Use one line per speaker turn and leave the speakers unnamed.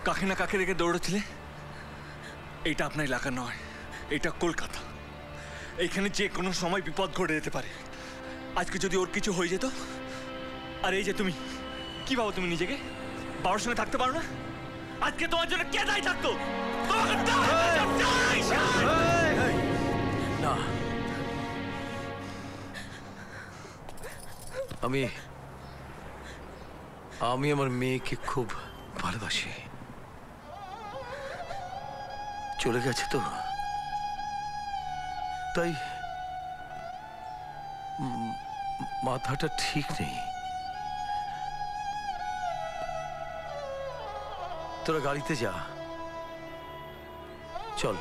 কাকে না কাকে রেখে দৌড়াচ্ছিলে? এটা আপনার এলাকা নয়, এটা কলকাতা। এখানে যে কোনো সময় বিপদ ঘটে যেতে পারে। আজকে যদি ওর কিছু হয়ে যেত, আর এই যে তুমি কি ভাবো তুমি নিজেকে? বাবার সঙ্গে থাকতে পারো না? আজকে তোমার জন্য কে দায়ী থাকতো?
না, আমি আমার মেয়েকে খুব ভালোবাসি। চলে গেছে তো, তাই মাথাটা ঠিক নেই। তোরা গাড়িতে যা, চল।